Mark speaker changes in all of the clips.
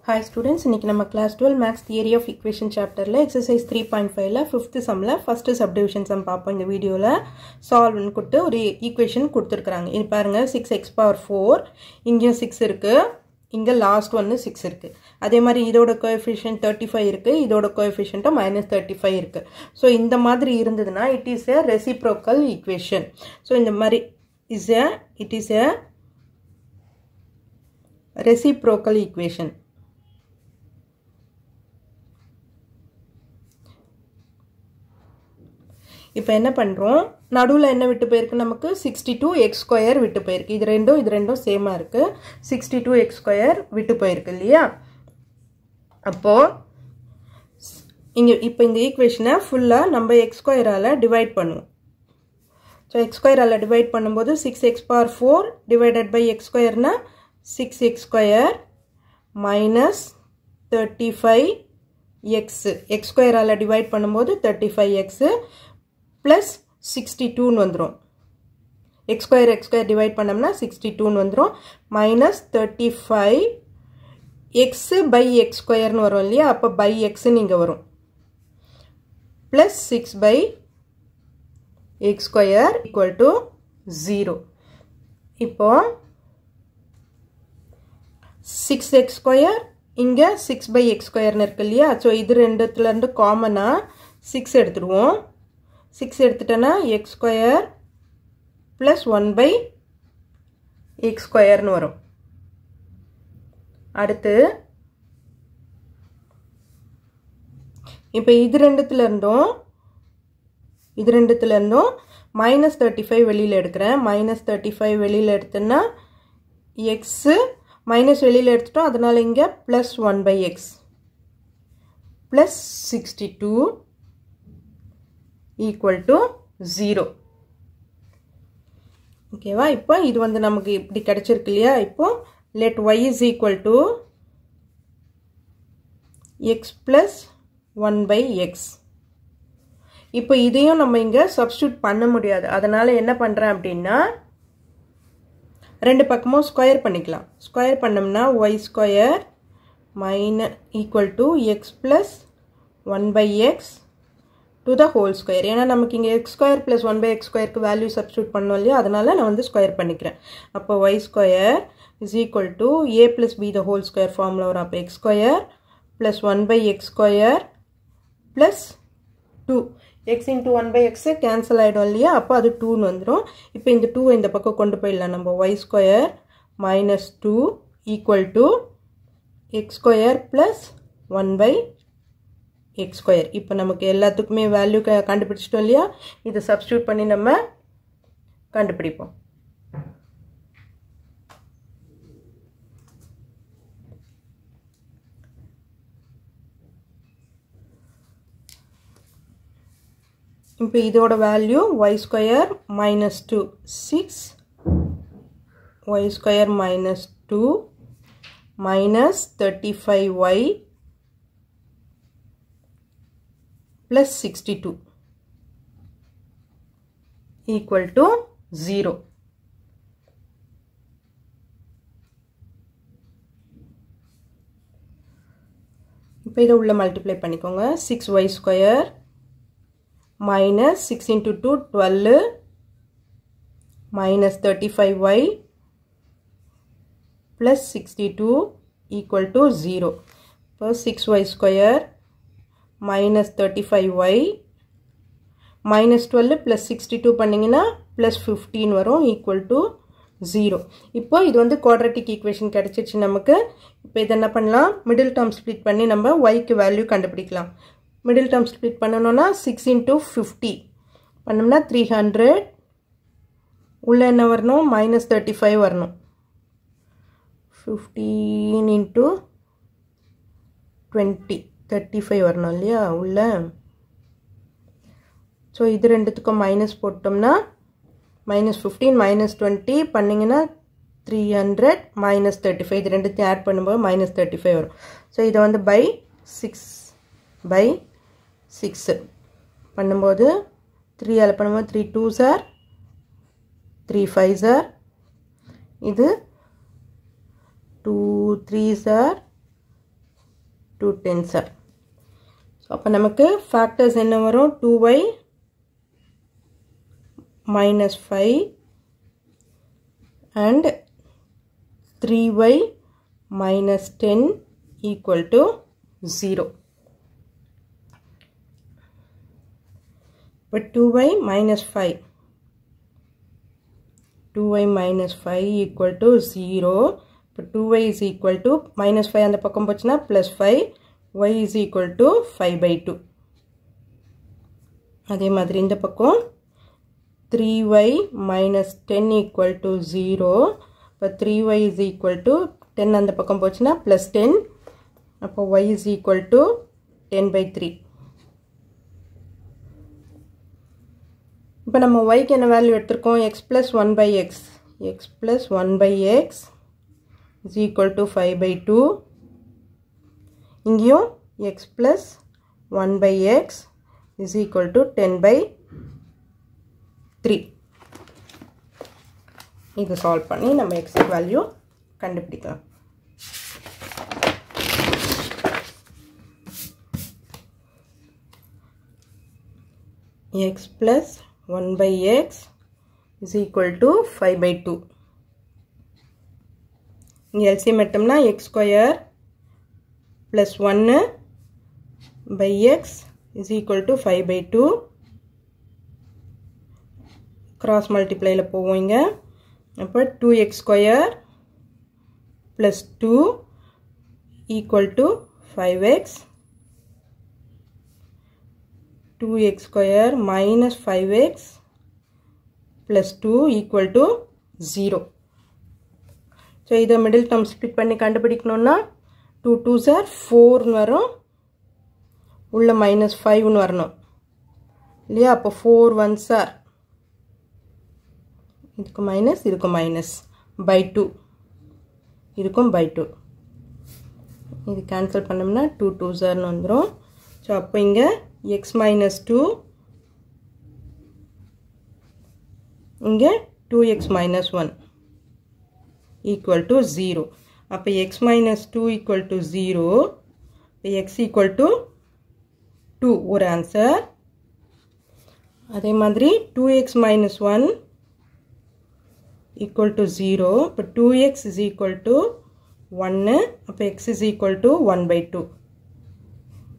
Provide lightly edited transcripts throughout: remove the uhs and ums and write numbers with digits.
Speaker 1: Hi students, இன்னைக்கு நம்ம class 12 Maths Theory of Equation chapterல exercise 3.5ல 5th sumல first subdivision sum பார்ப்போம். இந்த வீடியோல solve னு கொடுத்து ஒரு equation கொடுத்திருக்காங்க. இது பாருங்க 6x power 4 இங்கேயும் 6 இருக்கு. இங்க last one 6 இருக்கு. அதே மாதிரி இதோட coefficient 35 இருக்கு. இதோட coefficient -35 இருக்கு. So இந்த மாதிரி இருந்ததுனா it is a reciprocal equation. So இந்த மாதிரி it is a reciprocal equation. இப்போ என்ன பண்றோம் நடுவுல என்ன விட்டு போயிருக்கு நமக்கு 62x² விட்டு போயிருக்கு இது ரெண்டும் சேமா இருக்கு 62x² விட்டு போயிருக்கு இல்லையா அப்போ இப்போ இந்த ஈக்குவேஷனை ஃபுல்லா நம்ம x² ஆல டிவைட் பண்ணுவோம் சோ x² ஆல டிவைட் பண்ணும்போது 6x power 4 divided by x² னா 6x² minus 35x x² ஆல டிவைட் பண்ணும்போது 35x plus 62 னு வந்துரும் x² divide பண்ணோம்னா 62 னு வந்துரும் minus 35 x by x² னு வரும் இல்லையா அப்ப by x னு இங்க வரும் plus 6 by x² equal to 0 இப்போ 6x² இங்க 6 by x² னு இருக்கு இல்லையா சோ இது ரெண்டுத்துல இருந்து காமனா 6 எடுத்துடுவோம் 6 எடுத்துட்டேனா x² plus 1 by x² னு வரும் அடுத்து இப்போ இது ரெண்டுத்துல இருந்தும் -35 வெளியில எடுக்கிறேன் -35 வெளியில எடுத்தேன்னா x மைனஸ் வெளியில எடுத்துட்டோம் அதனால இங்க plus 1 by x plus 62 equal to 0 ஓகேவா இப்போ இது வந்து நமக்கு இப்படி கிடைச்சிருக்கு இல்லையா இப்போ let y is equal to x plus 1 by x இப்போ இதையும் நம்ம இங்க சப்ஸ்டிட்யூட் பண்ண முடியாது அதனால என்ன பண்றேன் அப்படினா ரெண்டு பக்கமும் ஸ்கொயர் பண்ணிக்கலாம் ஸ்கொயர் பண்ணோம்னா y² equal to x plus 1 by x to the whole square ஏனா நமக்கு இங்க x² plus 1 by x² க்கு வேல்யூ சப்ஸ்டிட்யூட் பண்ணோம் இல்லையா அதனால நான் வந்து ஸ்கொயர் பண்ணிக்கிறேன் அப்ப y² is equal to a plus b the whole square formula வரும் அப்ப x² plus 1 by x² plus 2 x into 1 by x cancel ஆயிடும் இல்லையா அப்ப அது 2 னு வந்துரும் இப்போ இந்த 2 இந்த பக்கம் கொண்டு போயிடலாம் நம்ம y² minus 2 equal to x² plus 1 by x² இப்போ நமக்கு எல்லாத்துக்குமே வேல்யூ கண்டுபிடிச்சிட்டோம் இல்லையா இத சப்ஸ்டிட்யூட் பண்ணி நம்ம கண்டுபிடிப்போம் இப்போ இதோட value y² minus 2 6 y² minus 2 minus 35y plus 62 equal to 0 இப்போ இத உள்ள மல்டிப்ளை பண்ணிக்கோங்க 6y² minus 6 into 2 12 minus 35y plus 62 equal to 0 இப்போ 6y² minus 35y minus 12 plus 62 பண்ணீங்கன்னா plus 15 வரும் equal to 0 இப்போ இது வந்து quadratic equation கிடைச்சிருச்சு நமக்கு இப்போ இத என்ன பண்ணலாம் middle term split பண்ணி நம்ம y க்கு வேல்யூ கண்டுபிடிக்கலாம் middle term split பண்ணனும்னா 6 into 50 பண்ணோம்னா 300 உள்ள என்ன வரணும் -35 வரணும் 15 into 20 35 வரணும் இல்லையா உள்ள சோ இது ரெண்டுத்துக்கும் மைனஸ் போட்டோம்னா -15 -20 பண்ணீங்கனா 300 -35 இது ரெண்டுத்தையும் ஆட் பண்ணும்போது -35 வரும் சோ இத வந்து by 6 பண்ணும்போது 3 ஆல பண்ணும்போது 3 2s are 3 5s are இது 2 3s are 2 tens are. So அப்ப நமக்கு factors என்ன வரும் 2y minus 5 and 3y minus 10 equal to 0. But 2y minus 5. 2y minus 5 equal to 0. But 2y is equal to minus 5 அந்த பக்கம் போச்சுனா plus 5. Y is equal to 5 by 2. அதே மாதிரி இந்த பக்கம் 3y minus 10 equal to 0. But 3y is equal to 10 அந்த பக்கம் போச்சுனா plus 10. அப்போ y is equal to 10 by 3. இப்போ நம்ம y க்கு என்ன வேல்யூ எடுத்துருக்கோம் x plus 1 by x. x plus 1 by x is equal to 5 by 2. இங்கேயும் x plus 1 by x is equal to 10 by 3. இது சால்வ் பண்ணி நம்ம x வேல்யூ கண்டுபிடிக்கலாம். x plus 1 by x is equal to 5 by 2. இங்கே LCM எடுத்தோம்னா x square plus 1 by x is equal to 5 by 2. Cross multiply ல போவோம் இங்க. அப்போ 2x square plus 2 equal to 5x. 2x square minus 5x plus 2 equal to 0. So, இதை middle term split பண்ணி கண்டுபிடிக்கணும்னா 2 2s are 4 வரும். உள்ள minus 5 வரணும். இல்லையா அப்போ 4 1s are இதுக்கு minus இதுக்கு minus by 2. இதுக்கும் by 2. இது cancel பண்ணோம்னா 2 2s are வந்துரும். So, அப்போ இங்க x minus 2 இங்க 2x minus 1 equal to 0. அப்போ x minus 2 equal to 0. x equal to 2 ஒரு ஆன்சர். அதே மாதிரி 2x minus 1 equal to 0. இப்போ 2x is equal to 1. அப்போ x is equal to 1 by 2.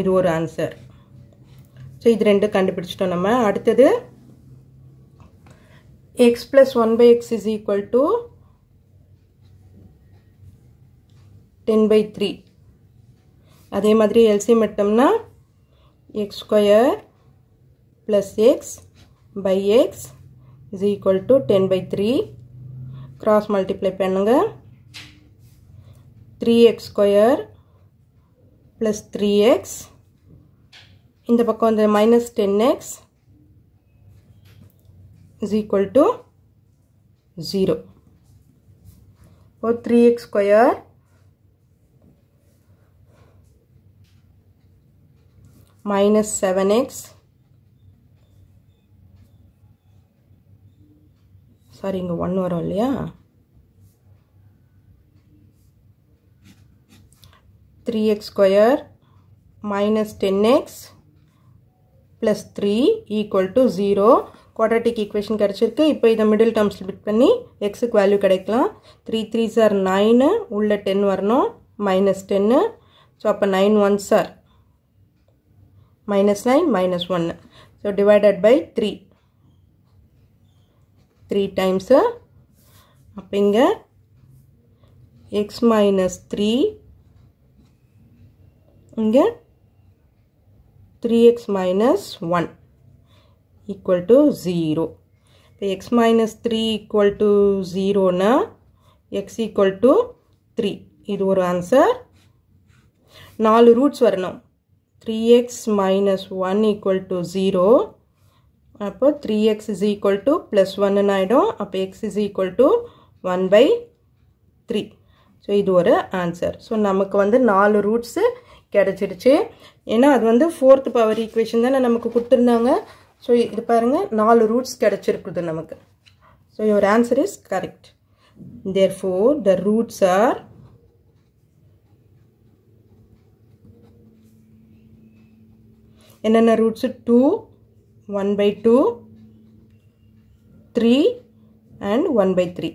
Speaker 1: இது ஒரு ஆன்சர். ஸோ இது ரெண்டு கண்டுபிடிச்சிட்டோம் நம்ம. அடுத்தது x plus 1 by x is equal to 10 by 3. அதே மாதிரி LCM எடுத்தோம்னா x square plus x by x is equal to 10 by 3. Cross multiply பண்ணுங்க. 3x square plus 3x. இந்த பக்கம் வந்து minus 10x is equal to 0. For 3x square minus 7x. Sorry, இங்க 1 வரும் இல்லையா? 3x square minus 10x plus 3 equal to 0. Quadratic equation கிடைச்சிருக்கு. இப்போ இதை middle term split பண்ணி x க்கு வேல்யூ கிடைக்கலாம். 3 3s are 9. உள்ள 10 வரணும். minus 10. So, அப்போ 9 1s are minus 9 minus 1. So, divided by 3. 3 times. அப்போ இங்க x minus 3 இங்க 3x minus 1 equal to 0. இப்போ x minus 3 equal to 0 na x equal to 3. இது ஒரு ஆன்சர். 4 ரூட்ஸ் வரணும். 3x minus 1 equal to 0. அப்போ 3x is equal to plus 1 ஆயிடும். அப்போ x is equal to 1 by 3. So இது ஒரு ஆன்சர். ஸோ நமக்கு வந்து 4 ரூட்ஸு கிடைச்சிடுச்சு. ஏன்னா அது வந்து 4th பவர் ஈக்குவேஷன் தானே நமக்கு கொடுத்துருந்தாங்க. ஸோ இது பாருங்கள் 4 ரூட்ஸ் கிடைச்சிருக்குது நமக்கு. So your answer is correct. Therefore, the roots are என்னென்ன roots 2 1/2 3 and 1/3.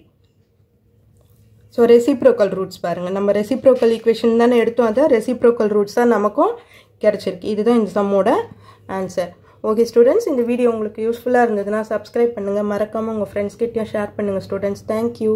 Speaker 1: So reciprocal roots பாருங்கள், நம்ம ரெசிப்ரோக்கல் ஈக்குவேஷன் தானே எடுத்தோம், அதை ரெசிப்ரோக்கல் ரூட்ஸ் தான் நமக்கும் கிடச்சிருக்கு. இதுதான் இந்த சம்மோட ஆன்சர். ஓகே ஸ்டூடெண்ட்ஸ், இந்த வீடியோ உங்களுக்கு யூஸ்ஃபுல்லாக இருந்ததுன்னா சப்ஸ்கிரைப் பண்ணுங்கள், மறக்காமல் உங்கள் ஃப்ரெண்ட்ஸ்கிட்டையும் ஷேர் பண்ணுங்கள் ஸ்டூடெண்ட்ஸ். தேங்க்யூ.